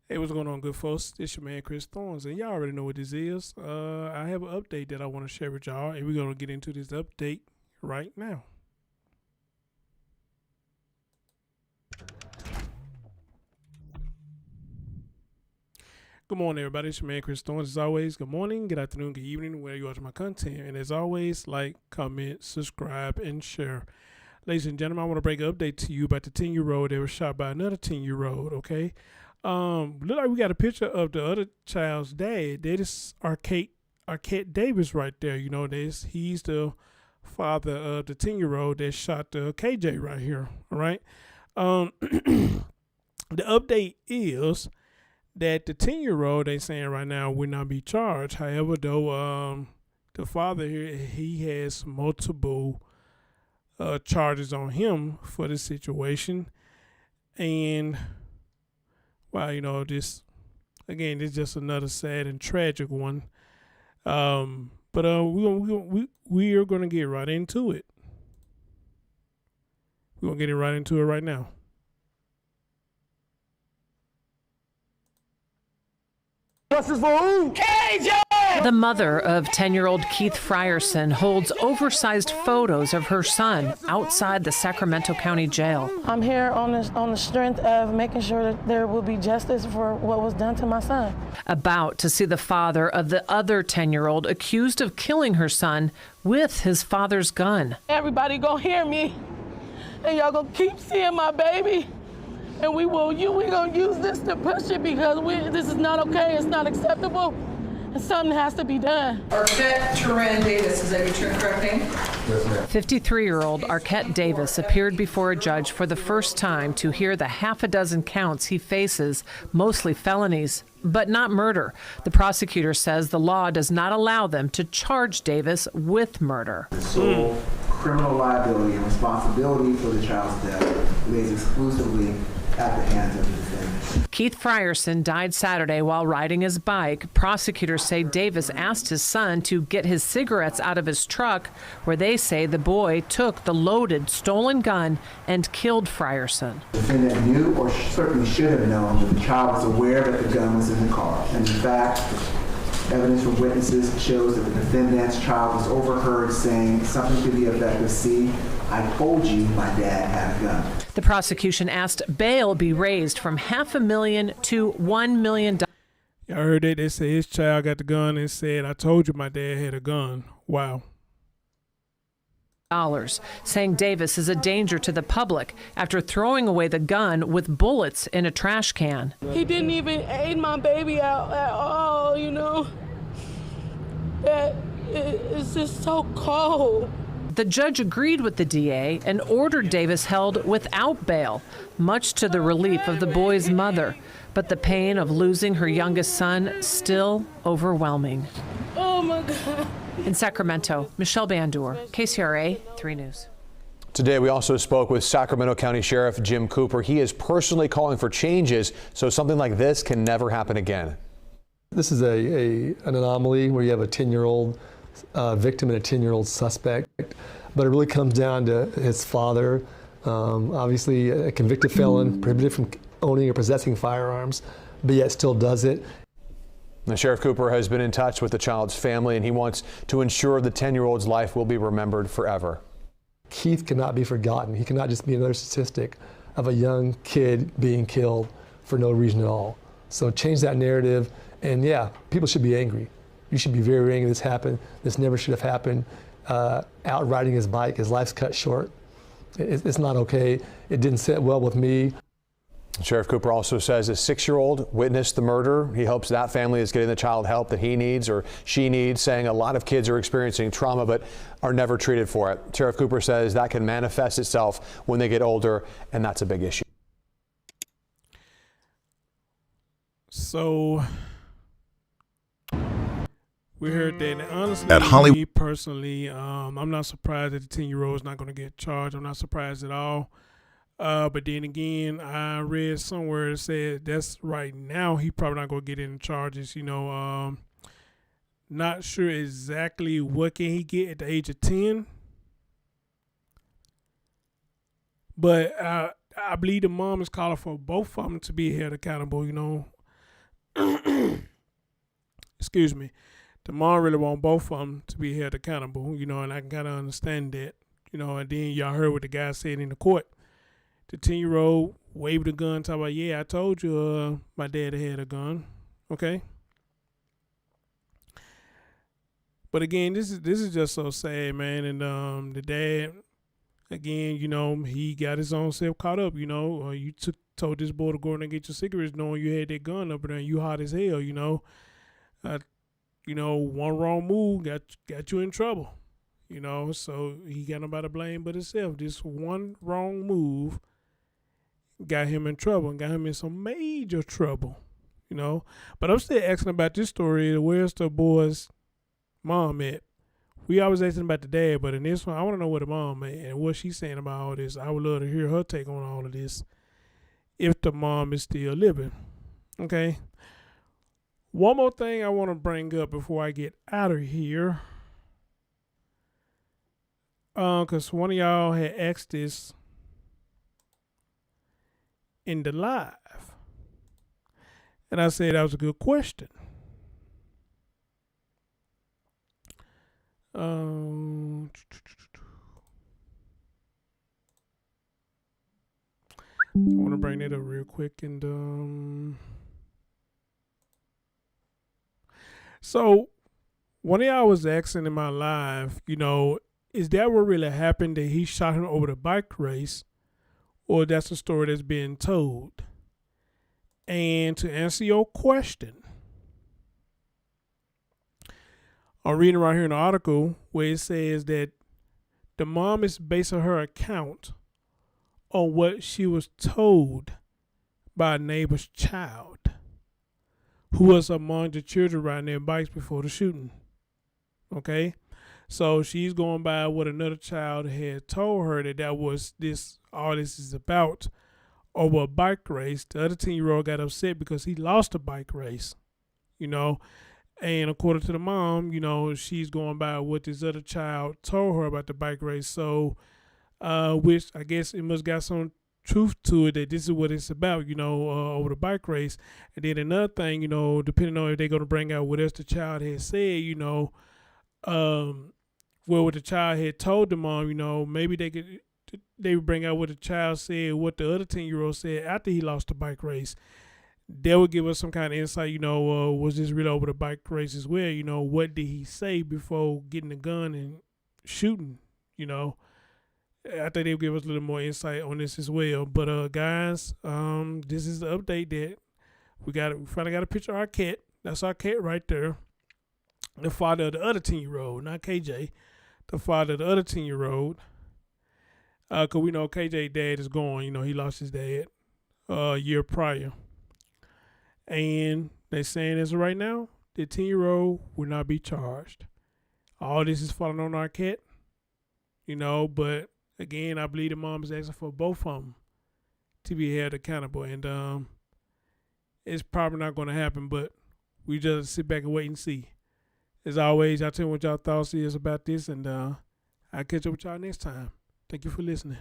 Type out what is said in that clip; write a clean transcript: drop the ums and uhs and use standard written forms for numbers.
Hey, what's going on, good folks? It's your man Chris Thorns, and y'all already know what this is. I have an update that I want to share with y'all, and we're gonna get into this update right now. Good morning, everybody. It's your man Chris Thorns. As always, good morning, good afternoon, good evening, where you watch my content. And as always, like, comment, subscribe, and share. Ladies and gentlemen, I want to break an update to you about the 10-year-old that was shot by another 10-year-old. Okay. Look like we got a picture of the other child's dad. That is Arkete Davis right there. You know this. He's the father of the 10-year-old that shot the KJ right here. All right. The update is that the 10-year-old, they saying right now, will not be charged. However, though, the father here, he has multiple charges on him for the situation. And wow, you know, this again, it's just another sad and tragic one. But we are gonna get right into it. We're gonna get right into it right now. Justice for who? KJ! The mother of 10-year-old Keith Frierson holds oversized photos of her son outside the Sacramento County jail. I'm here on the strength of making sure that there will be justice for what was done to my son. About to see the father of the other 10-year-old accused of killing her son with his father's gun. Everybody gonna hear me, and y'all gonna keep seeing my baby. And we gonna use this to push it because this is not okay, it's not acceptable, and something has to be done. Arkete Davis, is that your correct name? Yes, ma'am. 53-year-old Arkete Davis appeared before a judge for the first time to hear the half a dozen counts he faces, mostly felonies, but not murder. The prosecutor says the law does not allow them to charge Davis with murder. The sole criminal liability and responsibility for the child's death lays exclusively at the hands of the defendant. Keith Frierson died Saturday while riding his bike. Prosecutors say Davis asked his son to get his cigarettes out of his truck, where they say the boy took the loaded, stolen gun and killed Frierson. The defendant knew or certainly should have known that the child was aware that the gun was in the car. And in fact, evidence from witnesses shows that the defendant's child was overheard saying something to the effect of, "See, I told you my dad had a gun." The prosecution asked bail be raised from $500,000 to $1 million. Y'all heard that? They said his child got the gun and said, "I told you my dad had a gun." Wow. Saying Davis is a danger to the public after throwing away the gun with bullets in a trash can. He didn't even aid my baby out at all, you know. It's just so cold. The judge agreed with the DA and ordered Davis held without bail, much to the relief of the boy's mother. But the pain of losing her youngest son still overwhelming. Oh my God. In Sacramento, Michelle Bandur, KCRA 3 News. Today, we also spoke with Sacramento County Sheriff Jim Cooper. He is personally calling for changes so something like this can never happen again. This is an anomaly where you have a 10-year-old victim and a 10-year-old suspect, but it really comes down to his father, obviously a convicted felon, prohibited from owning or possessing firearms, but yet still does it. Now, Sheriff Cooper has been in touch with the child's family, and he wants to ensure the 10-year-old's life will be remembered forever. Keith cannot be forgotten. He cannot just be another statistic of a young kid being killed for no reason at all. So change that narrative, and yeah, people should be angry. You should be very angry this happened. This never should have happened. Out riding his bike, his life's cut short. It's not okay. It didn't sit well with me. Sheriff Cooper also says a 6-year-old witnessed the murder. He hopes that family is getting the child help that he needs or she needs, saying a lot of kids are experiencing trauma but are never treated for it. Sheriff Cooper says that can manifest itself when they get older, and that's a big issue. So we heard that, and honestly, At Hollywood, me personally, I'm not surprised that the 10-year-old is not going to get charged. I'm not surprised at all. But then again, I read somewhere that said that's right now he probably not going to get any charges. You know, not sure exactly what can he get at the age of 10. But I believe the mom is calling for both of them to be held accountable. You know, excuse me, the mom really want both of them to be held accountable, and I can kind of understand that, and then y'all heard what the guy said in the court. The 10-year-old waved a gun, talking about, yeah, I told you my daddy had a gun, okay? But again, this is just so sad, man, and the dad, again, he got his own self caught up, you told this boy to go in and get your cigarettes knowing you had that gun up there and you hot as hell, one wrong move got you in trouble, so he got nobody to blame but himself. This one wrong move got him in trouble and got him in some major trouble, But I'm still asking about this story. Where's the boy's mom at? We always asking about the dad, but in this one, I want to know where the mom at and what she's saying about all this. I would love to hear her take on all of this if the mom is still living. Okay. One more thing I want to bring up before I get out of here. Because one of y'all had asked this in the live. And I said that was a good question. I want to bring that up real quick and so one of y'all was asking in my live, is that what really happened, that he shot him over the bike race, or that's a story that's being told? And to answer your question, I'm reading right here in the article where it says that the mom is basing her account on what she was told by a neighbor's child who was among the children riding their bikes before the shooting. Okay? So she's going by what another child had told her that was all this is about over a bike race. The other 10-year-old got upset because he lost a bike race, And according to the mom, she's going by what this other child told her about the bike race. So, which I guess it must got some truth to it, that this is what it's about, over the bike race. And then another thing, depending on if they're going to bring out what else the child had said, what the child had told the mom, maybe they would bring out what the child said, what the other 10-year-old said after he lost the bike race. That would give us some kind of insight, was this really over the bike race as well? What did he say before getting the gun and shooting, I think they'll give us a little more insight on this as well. But guys, this is the update that we finally got a picture of Arkete. That's Arkete right there. The father of the other 10-year-old, not KJ. The father of the other 10-year-old. Because we know KJ's dad is gone. He lost his dad a year prior. And they're saying as of right now, the 10-year-old will not be charged. All this is falling on Arkete, but again, I believe the mom is asking for both of them to be held accountable. And it's probably not going to happen, but we just sit back and wait and see. As always, y'all tell me what y'all thoughts is about this, and I'll catch up with y'all next time. Thank you for listening.